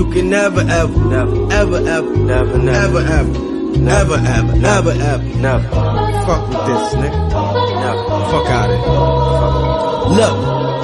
You can never ever, never, ever, ever, never, never, ever, never, ever, never, ever, never. Fuck with this, nigga. Never. Fuck out of here. Look,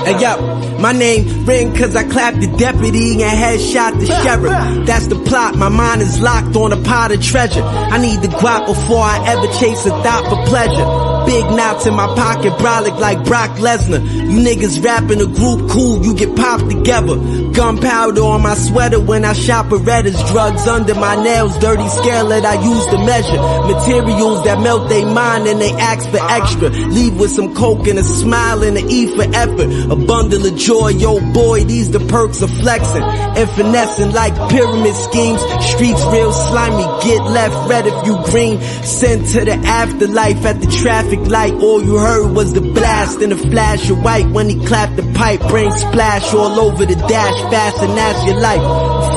hey yo, my name ring cause I clapped the deputy and headshot the sheriff. That's the plot, my mind is locked on a pot of treasure. I need the guap before I ever chase a thought for pleasure. Big knots in my pocket, brolic like Brock Lesnar. You niggas rap in a group, cool, you get popped together. Gunpowder on my sweater when I shop Berettas. Drugs under my nails, dirty scale that I use to measure. Materials that melt they mind and they ask for extra. Leave with some coke and a smile and an E for effort. A bundle of joy, yo boy, these the perks of flexing. And finessing like pyramid schemes. Streets real slimy, get left red if you green. Sent to the afterlife at the traffic light. All you heard was the blast and a flash of white. When he clapped the pipe, brain splash all over the dash. Fast and that's your life.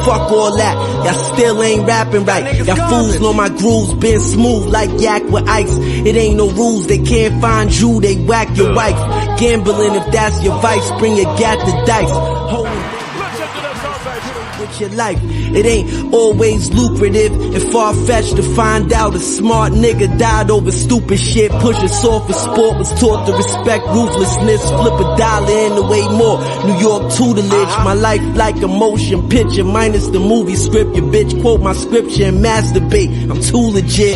Fuck all that, y'all still ain't rapping right. Y'all fools know my grooves been smooth like yak with ice. It ain't no rules, they can't find you, they whack your wife. Gambling if that's your vice, bring a gat the dice. Hold with your life. It ain't always lucrative and far-fetched to find out a smart nigga died over stupid shit. Push us off for sport, was taught to respect ruthlessness. Flip a dollar in the way more. New York tutelage, my life like a motion picture minus the movie script. Your bitch quote my scripture and masturbate. I'm too legit.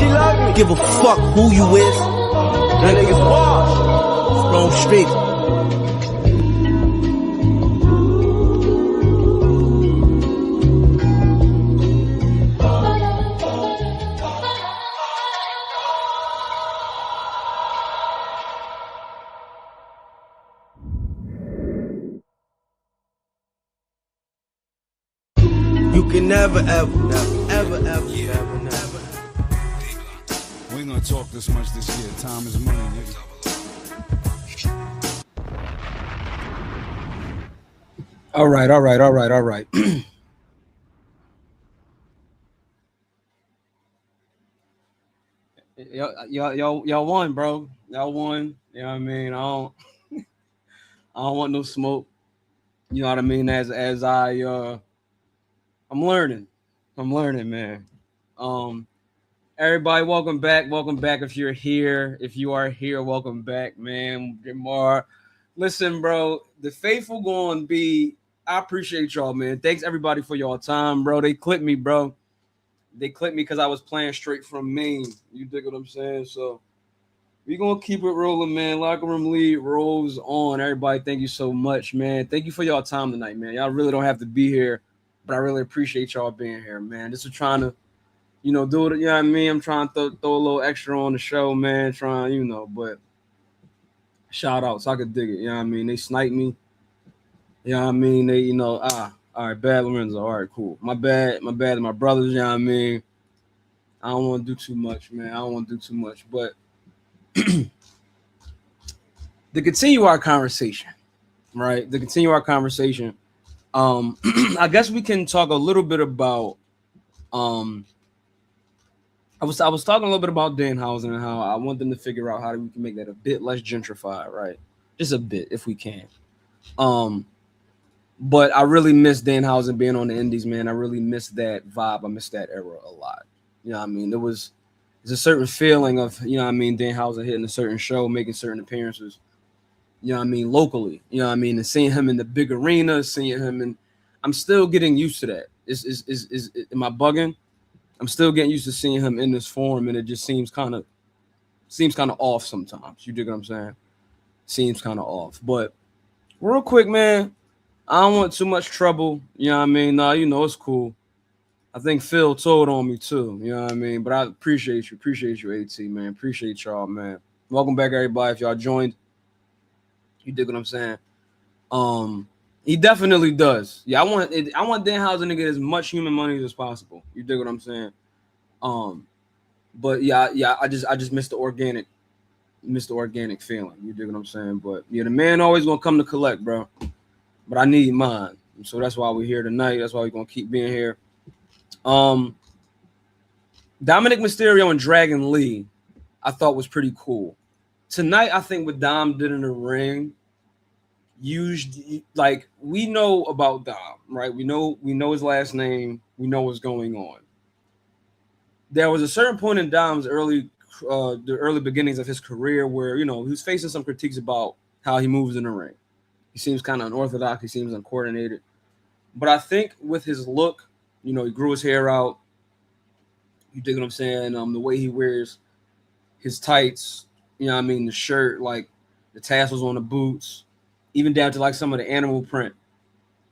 Give a fuck who you is. That nigga's washed. Wrong street. You can never ever, never, ever, ever, yeah. never, never. We ain't gonna talk this much this year. Time is money, nigga. All right. Y'all won, bro. Y'all won. You know what I mean? I don't want no smoke. You know what I mean? I'm learning, man. Everybody, welcome back. If you're here, if you are here, welcome back, man. Jamar, listen, bro. The faithful going be. I appreciate y'all, man. Thanks everybody for y'all time, bro. They clipped me, bro. They clipped me because I was playing straight from Maine. You dig what I'm saying? So we gonna keep it rolling, man. Locker room lead rolls on. Everybody, thank you so much, man. Thank you for y'all time tonight, man. Y'all really don't have to be here, but I really appreciate y'all being here, man. This is trying to, do it. You know what I mean? I'm trying to throw a little extra on the show, man. But shout out so I could dig it. You know what I mean? They sniped me. You know what I mean? They, all right, bad Lorenzo. All right, cool. My bad to my brothers, you know what I mean? I don't want to do too much, man. But to continue our conversation, right? I guess we can talk a little bit about I was talking a little bit about Danhausen and how I want them to figure out how we can make that a bit less gentrified, right? Just a bit if we can. But I really miss Danhausen being on the Indies, man. I really miss that vibe. I miss that era a lot. You know what I mean? There's a certain feeling of, Danhausen hitting a certain show, making certain appearances, locally. And seeing him in the big arena, I'm still getting used to that. Am I bugging? I'm still getting used to seeing him in this form, and it just seems kind of off sometimes. You dig what I'm saying? Seems kind of off. But real quick, man, I don't want too much trouble. You know what I mean? Nah, it's cool. I think Phil told on me too. You know what I mean? But I appreciate you. Appreciate you, AT, man. Appreciate y'all, man. Welcome back, everybody. If y'all joined, you dig what I'm saying? He definitely does. Yeah, I want Danhausen to get as much human money as possible. You dig what I'm saying? But yeah, I just miss the organic feeling. You dig what I'm saying? But yeah, the man always gonna come to collect, bro. But I need mine. So that's why we're here tonight. That's why we're gonna keep being here. Dominic Mysterio and Dragon Lee, I thought was pretty cool. Tonight, I think what Dom did in the ring used like we know about Dom, right? We know his last name. We know what's going on. There was a certain point in Dom's the early beginnings of his career where he was facing some critiques about how he moves in the ring. He seems kind of unorthodox. He seems uncoordinated. But I think with his look, he grew his hair out. You dig what I'm saying? The way he wears his tights, the shirt, like the tassels on the boots, even down to like some of the animal print.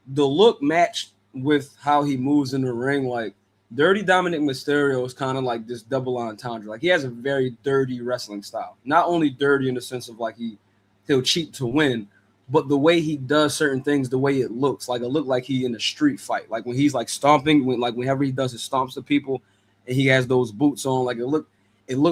The look matched with how he moves in the ring. Like Dirty Dominic Mysterio is kind of like this double entendre. Like he has a very dirty wrestling style. Not only dirty in the sense of like he'll cheat to win, but the way he does certain things, the way it looks, like it look like he in a street fight. Like when he's like stomping, whenever he does his stomps to people, and he has those boots on, like it looked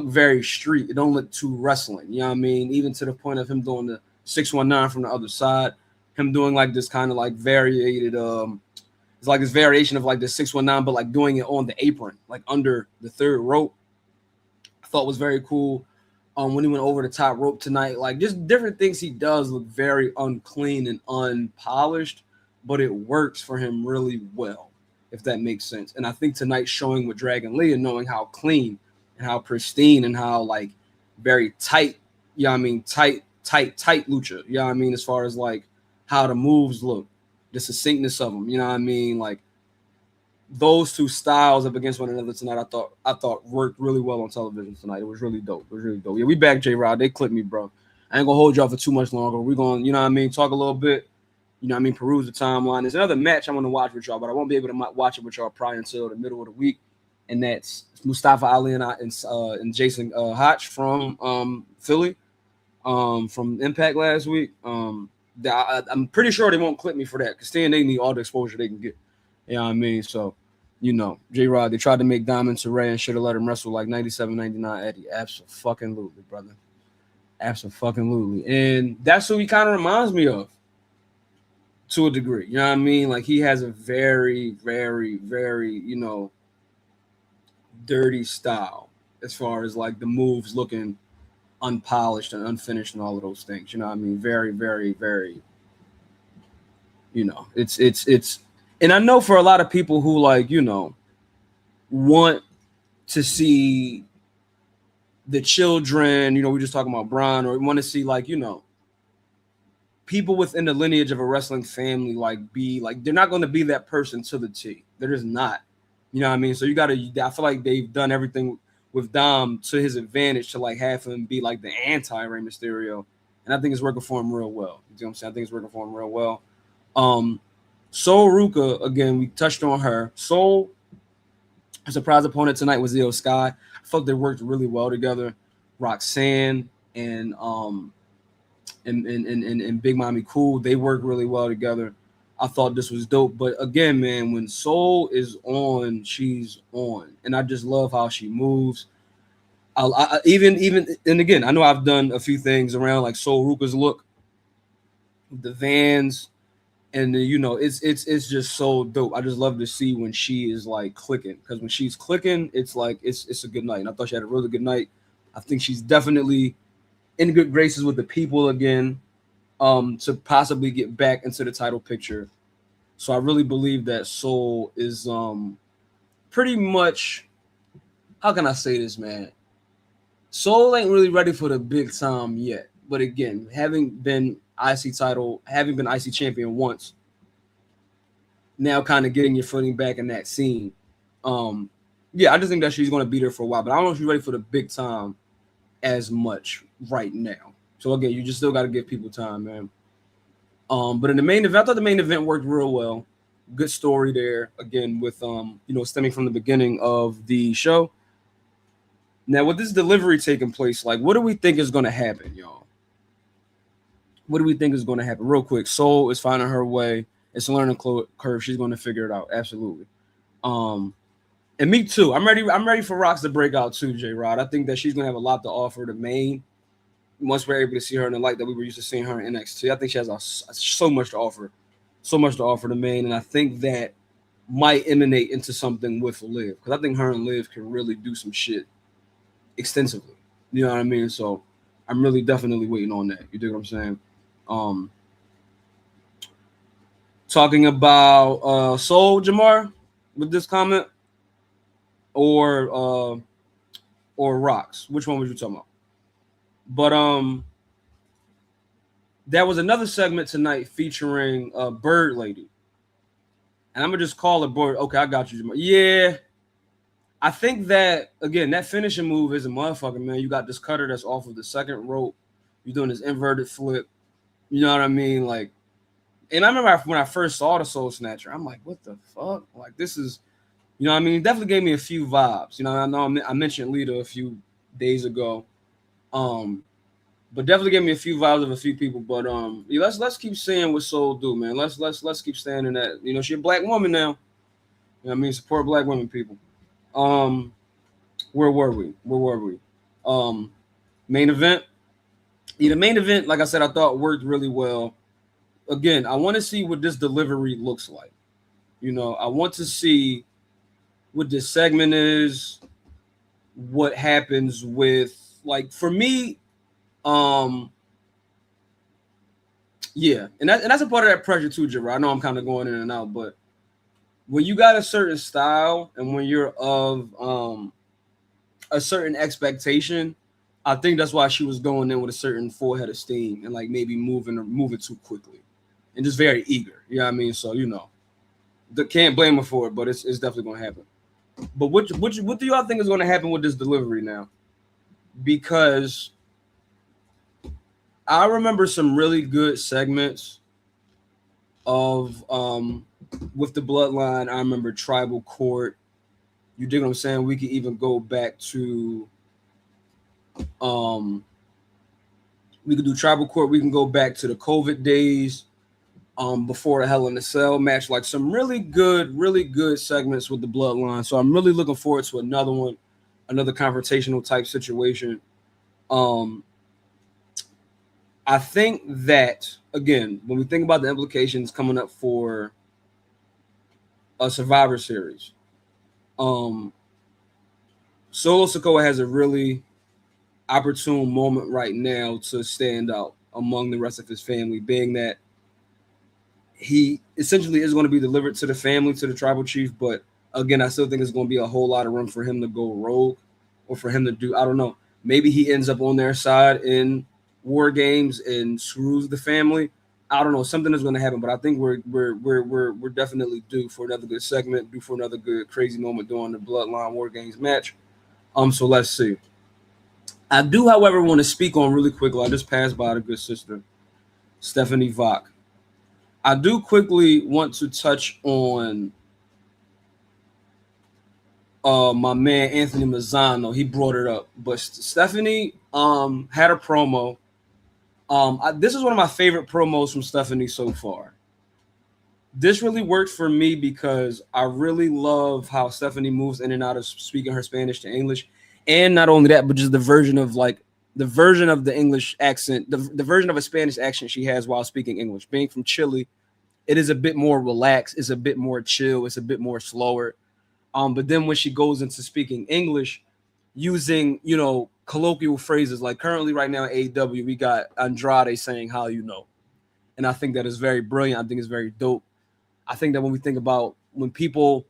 very street. It don't look too wrestling. You know what I mean? Even to the point of him doing the 619 from the other side, him doing like this kind of like variated it's like this variation of like the 619, but like doing it on the apron, like under the third rope. I thought was very cool. When he went over the top rope tonight, like just different things he does look very unclean and unpolished, but it works for him really well, if that makes sense. And I think tonight showing with Dragon Lee and knowing how clean and how pristine and how like very tight, tight lucha, as far as like how the moves look, the succinctness of them, like those two styles up against one another tonight, I thought worked really well on television tonight. It was really dope. Yeah, we back, J-Rod. They clipped me, bro. I ain't gonna hold y'all for too much longer. We're gonna, talk a little bit, peruse the timeline. There's another match I'm gonna watch with y'all, but I won't be able to watch it with y'all prior until the middle of the week. And that's Mustafa Ali and Jason Hotch from Philly, from Impact last week. I'm pretty sure they won't clip me for that because they need all the exposure they can get. You know what I mean? So, J-Rod, they tried to make Diamond Teray and should have let him wrestle like 97, 99 Eddie. Absolutely, brother. Absolutely. And that's who he kind of reminds me of to a degree. You know what I mean? Like he has a very, very, very, dirty style as far as like the moves looking unpolished and unfinished and all of those things. You know what I mean? Very, very, very, it's and I know for a lot of people who like, want to see the children, we're just talking about Braun, or want to see like, people within the lineage of a wrestling family, like be like, they're not going to be that person to the T. They're just not, you know what I mean? So I feel like they've done everything with Dom to his advantage to like have him be like the anti-Rey Mysterio. And I think it's working for him real well. You know what I'm saying? I think it's working for him real well. Sol Ruka, again, we touched on her. Sol, a surprise opponent tonight was Io Sky. I felt they worked really well together. Roxanne and Big Mommy Cool, they worked really well together. I thought this was dope. But again, man, when Sol is on, she's on. And I just love how she moves. I even and again, I know I've done a few things around like Sol Ruka's look, the Vans, and it's just so dope. I just love to see when she is like clicking, because when she's clicking, it's like it's a good night. And I thought she had a really good night. I think she's definitely in good graces with the people again, to possibly get back into the title picture. So I really believe that Sol is pretty much, how can I say this, man? Sol ain't really ready for the big time yet. But again, having been IC champion once, now kind of getting your footing back in that scene. Yeah, I just think that she's going to be there for a while, but I don't know if she's ready for the big time as much right now. So again, you just still got to give people time, man. But in the main event, I thought the main event worked real well. Good story there. Again, with stemming from the beginning of the show. Now, with this delivery taking place, like, what do we think is going to happen, y'all? What do we think is going to happen? Real quick, Sol is finding her way. It's a learning curve. She's going to figure it out. Absolutely. And me too. I'm ready for Rox to break out too, J-Rod. I think that she's going to have a lot to offer the main. Once we're able to see her in the light that we were used to seeing her in NXT, I think she has so much to offer. So much to offer the main. And I think that might emanate into something with Liv, because I think her and Liv can really do some shit extensively. You know what I mean? So I'm really definitely waiting on that. You dig what I'm saying? talking about Soul Jamar with this comment, or Rocks? Which one was you talking about? But there was another segment tonight featuring Bird Lady, and I'm gonna just call her Bird. Okay, I got you, Jamar. Yeah, I think that again, that finishing move is a motherfucker, man. You got this cutter that's off of the second rope. You're doing this inverted flip. You know what I mean? Like, and I remember when I first saw the Soul Snatcher, I'm like, what the fuck? Like, this is, you know what I mean? It definitely gave me a few vibes. You know, I know I mentioned Lita a few days ago. But definitely gave me a few vibes of a few people. But yeah, let's keep seeing what Soul do, man. Let's keep standing that. You know, she's a black woman now. You know what I mean? Support black women, people. Where were we? Main event. Yeah, the main event, like I said, I thought worked really well. Again, I want to see what this delivery looks like. You know, I want to see what this segment is, what happens with, like, for me, yeah, and that's a part of that pressure too, Gerard. I know I'm kind of going in and out, but when you got a certain style and when you're of a certain expectation, I think that's why she was going in with a certain full head of steam and like maybe moving too quickly and just very eager. You know what I mean? So, you know, can't blame her for it, but it's definitely going to happen. But what do y'all think is going to happen with this delivery now? Because I remember some really good segments of with the Bloodline. I remember Tribal Court. You dig what I'm saying? We could even go back to we could do Tribal Court. We can go back to the COVID days before the Hell in a Cell match. Like some really good segments with the Bloodline. So I'm really looking forward to another one, another confrontational type situation. I think that, again, when we think about the implications coming up for a Survivor Series, Solo Sikoa has a really opportune moment right now to stand out among the rest of his family, being that he essentially is going to be delivered to the family, to the tribal chief. But again, I still think there's going to be a whole lot of room for him to go rogue or for him to do, I don't know, maybe he ends up on their side in War Games and screws the family. I don't know, something is going to happen, but I think we're definitely due for another good segment, due for another good crazy moment during the Bloodline War Games match. So let's see. I do, however, want to speak on really quickly. I just passed by the good sister, Stephanie Vach. I do quickly want to touch on my man Anthony Mazzano. He brought it up, but Stephanie had a promo. This is one of my favorite promos from Stephanie so far. This really worked for me because I really love how Stephanie moves in and out of speaking her Spanish to English. And not only that, but just the version of the English accent, the version of a Spanish accent she has while speaking English. Being from Chile, it is a bit more relaxed, it's a bit more chill, it's a bit more slower. But then when she goes into speaking English, using, you know, colloquial phrases, like currently right now at AEW, we got Andrade saying how you know. And I think that is very brilliant. I think it's very dope. I think that when we think about when people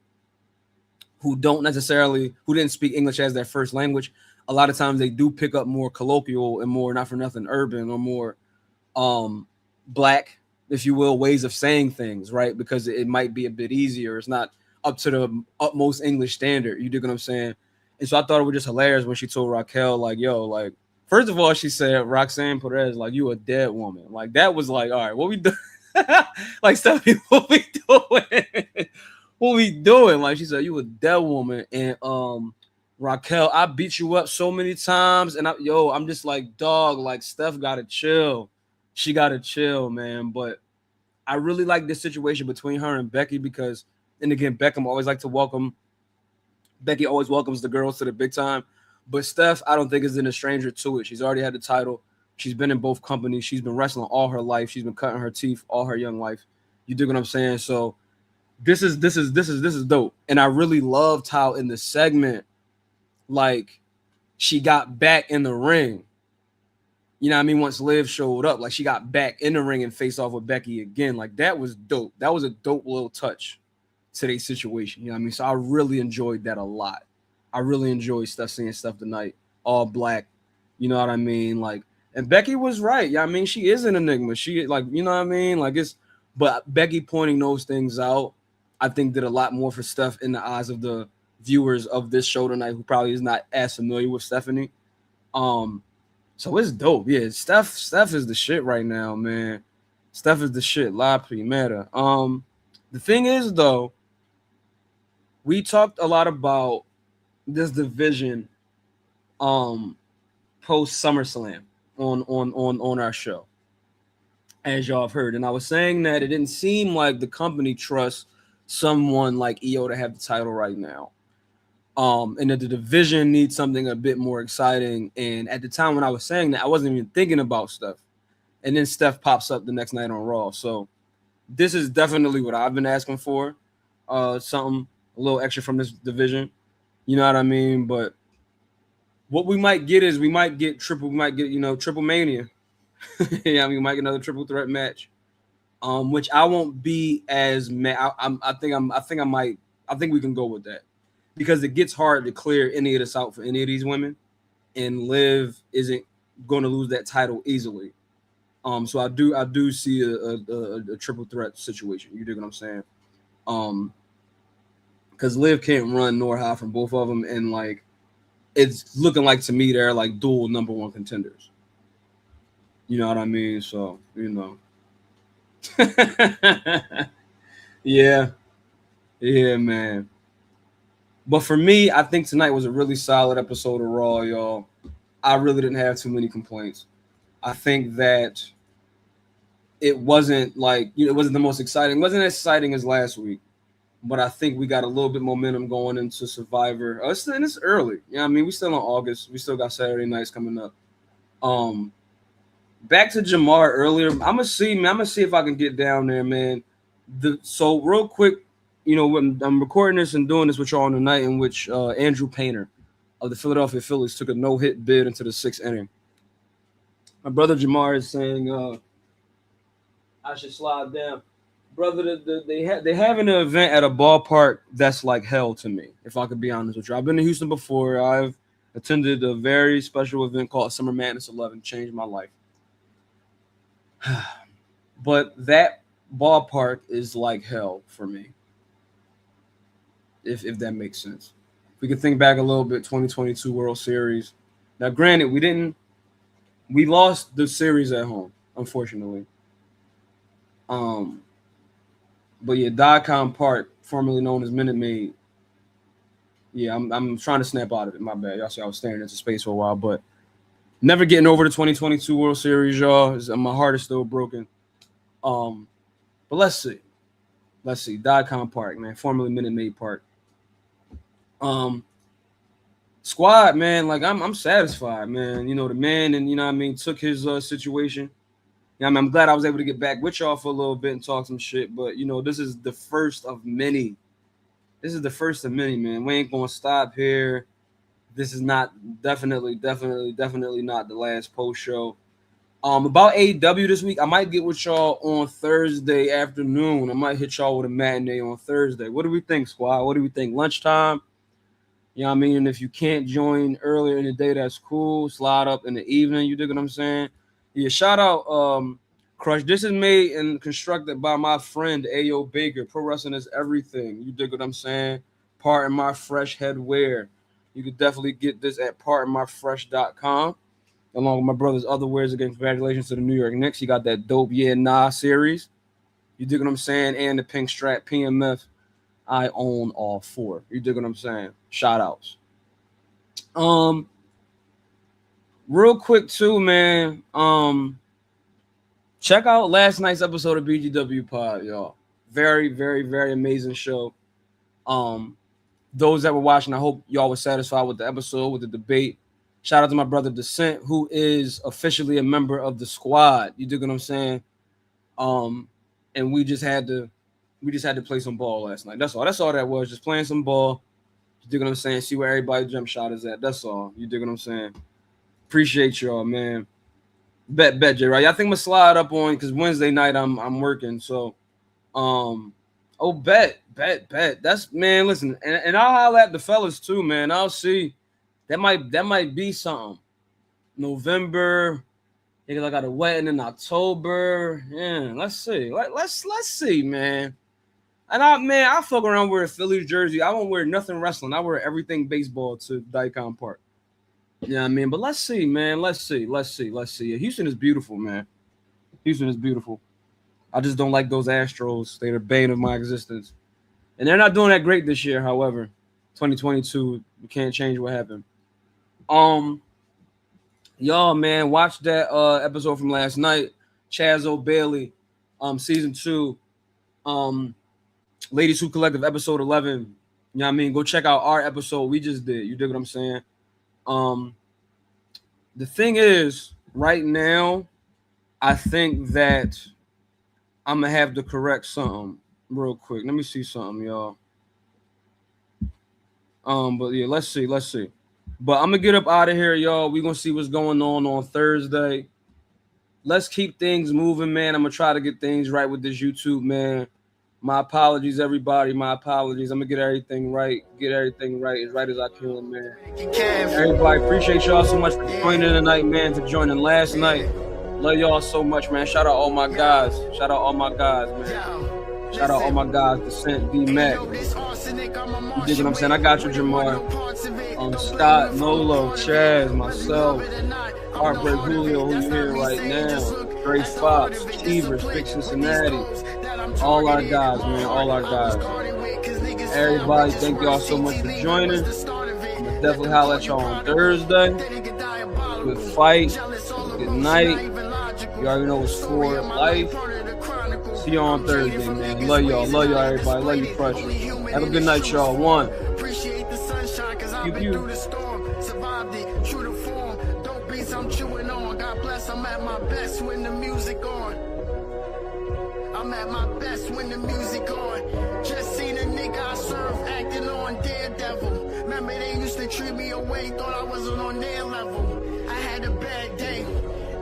who didn't speak English as their first language, a lot of times they do pick up more colloquial and more not for nothing urban or more black, if you will, ways of saying things, right? Because it might be a bit easier. It's not up to the utmost English standard. You dig what I'm saying? And so I thought it was just hilarious when she told Raquel, like, yo, like, first of all, she said, Roxanne Perez, like, you a dead woman. Like, that was like, all right, what we do? Like, Stephanie, what we doing? What we doing? Like, she said, you a dead woman. And Raquel, I beat you up so many times. And I'm just like, dog, like, Steph gotta chill. She gotta chill, man. But I really like this situation between her and Becky because, and again, Beckham always like to welcome. Becky always welcomes the girls to the big time. But Steph, I don't think is a stranger to it. She's already had the title. She's been in both companies. She's been wrestling all her life. She's been cutting her teeth all her young life. You dig what I'm saying? So this is dope. And I really loved how in the segment, like, she got back in the ring You know what I mean? Once Liv showed up, like she got back in the ring and faced off with Becky again. Like that was dope. That was a dope little touch to their situation. You know what I mean? So I really enjoyed that a lot. I really enjoyed seeing stuff tonight, all black. You know what I mean? Like, and Becky was right. Yeah, I mean, she is an enigma. She like, you know what I mean? Like but Becky pointing those things out, I think did a lot more for Steph in the eyes of the viewers of this show tonight, who probably is not as familiar with Stephanie. So it's dope. Yeah, Steph is the shit right now, man. Steph is the shit. La Primera. The thing is, though, we talked a lot about this division post SummerSlam on our show, as y'all have heard. And I was saying that it didn't seem like the company trusts someone like EO to have the title right now. And that the division needs something a bit more exciting. And at the time when I was saying that, I wasn't even thinking about Steph. And then Steph pops up the next night on Raw. So this is definitely what I've been asking for. Something a little extra from this division. You know what I mean? But what we might get is Triple Mania. Yeah, I mean, we might get another triple threat match. Which I won't be as mad. I think we can go with that. Because it gets hard to clear any of this out for any of these women, and Liv isn't going to lose that title easily. So I do see a triple threat situation. You dig what I'm saying? Because Liv can't run nor hide from both of them, and like it's looking like to me they're like dual number one contenders. You know what I mean? So you know, yeah, man. But for me, I think tonight was a really solid episode of Raw, y'all. I really didn't have too many complaints. I think that it wasn't like, it wasn't the most exciting. It wasn't as exciting as last week. But I think we got a little bit momentum going into Survivor. It's early. You know what I mean? We still in August. We still got Saturday nights coming up. Back to Jamar earlier. I'm gonna see if I can get down there, man. So real quick, you know, when I'm recording this and doing this with y'all on the night in which Andrew Painter of the Philadelphia Phillies took a no-hit bid into the 6th inning. My brother Jamar is saying I should slide down. Brother, they having an event at a ballpark that's like hell to me, if I could be honest with you. I've been to Houston before. I've attended a very special event called Summer Madness 11. Changed my life. But that ballpark is like hell for me. If that makes sense. We can think back a little bit, 2022 World Series. Now, granted, we lost the series at home, unfortunately. But yeah, Dicom Park, formerly known as Minute Maid. Yeah, I'm trying to snap out of it. My bad. Y'all see I was staring into space for a while, but never getting over the 2022 World Series, y'all. My heart is still broken. But let's see. Dicom Park, man, formerly Minute Maid Park. Squad, man, like I'm satisfied, man. You know, the man, and you know what I mean, took his situation. You know, I mean, I'm glad I was able to get back with y'all for a little bit and talk some shit. But you know, this is the first of many. Man. We ain't gonna stop here. This is definitely not the last post show. About AEW this week, I might get with y'all on Thursday afternoon. I might hit y'all with a matinee on Thursday. What do we think, squad? What do we think? Lunchtime? You know what I mean? And if you can't join earlier in the day, that's cool. Slide up in the evening. You dig what I'm saying? Yeah, shout out Crush. This is made and constructed by my friend Ayo Baker. Pro Wrestling is everything. You dig what I'm saying? Pardon My Fresh Headwear. You could definitely get this at pardonmyfresh.com. Along with my brother's other wares. Again, congratulations to the New York Knicks. You got that dope Yeah Nah series. You dig what I'm saying? And the pink strap PMF. I own all 4. You dig what I'm saying? Shout outs. Real quick too, man. Check out last night's episode of BGW Pod, y'all. Very, very, very amazing show. Those that were watching, I hope y'all were satisfied with the episode, with the debate. Shout out to my brother Descent, who is officially a member of the squad. You dig what I'm saying? And we just had to play some ball last night. That's all that was. Just playing some ball. You dig what I'm saying? See where everybody's jump shot is at. That's all. You dig what I'm saying? Appreciate y'all, man. Bet, J. Right. I think I'm gonna slide up on because Wednesday night I'm working. So, bet. That's man. Listen, and I'll holler at the fellas too, man. I'll see. That might be something. November. Because I got a wedding in October. Yeah, let's see. Let's see, man. And I fuck around wear a Phillies jersey. I won't wear nothing wrestling. I wear everything baseball to Daikon Park. You know what I mean? But let's see, man. Let's see. Houston is beautiful, man. Houston is beautiful. I just don't like those Astros. They're the bane of my existence. And they're not doing that great this year, however. 2022, we can't change what happened. Y'all, man, watch that episode from last night. Chaz O'Bailey, season 2. Ladies Who Collective, episode 11. You know what I mean? Go check out our episode we just did. You dig what I'm saying? The thing is, right now, I think that I'm going to have to correct something real quick. Let me see something, y'all. But yeah, let's see. But I'm going to get up out of here, y'all. We're going to see what's going on Thursday. Let's keep things moving, man. I'm going to try to get things right with this YouTube, man. My apologies, everybody. My apologies. I'm going to get everything right. As right as I can, man. Everybody, appreciate y'all so much for joining tonight, man, for joining last night. Love y'all so much, man. Shout out all my guys. Man. Shout out all my guys. Descent, D-Mac. You dig what I'm saying? I got you, Jamar. Scott, Lolo, Chaz, myself, Heartbreak Julio, who's here right now. Dre Fox, Stevers, Big Cincinnati. All our guys, man. All our guys. Everybody, thank y'all so much for joining. I'm gonna definitely holler at y'all on Thursday. Good fight. Good night. You already know it's for life. See y'all on Thursday, man. Love y'all. Love y'all, everybody. Love you, Pressure. Have a good night, y'all. One. Pew. Survived it, true to form. Dope beats I'm chewing on. God bless, I'm at my best when the music on. I'm at my best when the music on. Just seen a nigga I serve acting on Daredevil. Remember they used to treat me away, thought I wasn't on their level. I had a bad day,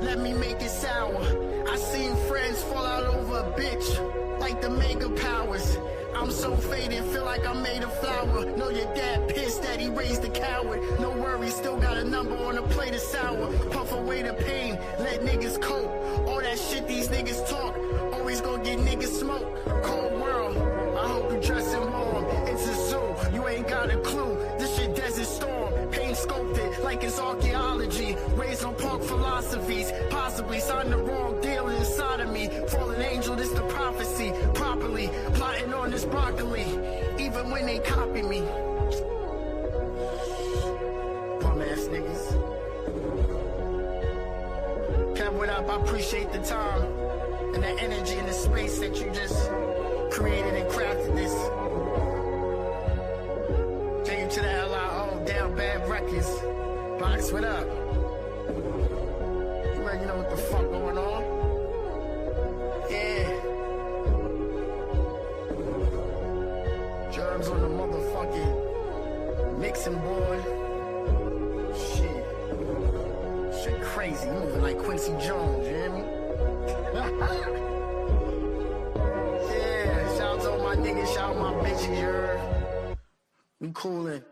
let me make it sour. I seen friends fall out over a bitch, like the mega powers. I'm so faded, feel like I made a flower. Know your dad pissed that he raised a coward. No worries, still got a number on a plate of sour. Puff away the pain, let niggas cope. All that shit these niggas talk, always gonna get niggas smoke. Cold world, I hope you dressing warm. It's a zoo, you ain't got a clue. This shit desert storm, paint sculpted like it's archaeology. Raised on punk philosophies, possibly signed the wrong deal inside of me. Fallen angel, this the prophecy. Properly plotting on this broccoli, even when they copy me. Bum ass niggas. Kept what up, I appreciate the time and the energy and the space that you just created and crafted this. Take you to the LIO, Down Bad Records. Box, what up? You already know what the fuck going on. Yeah. Germs on the motherfucking mixing board. Shit crazy. You moving like Quincy Jones, you hear me? Yeah, shout out to all my niggas, shout out my bitches, you heard? We coolin'.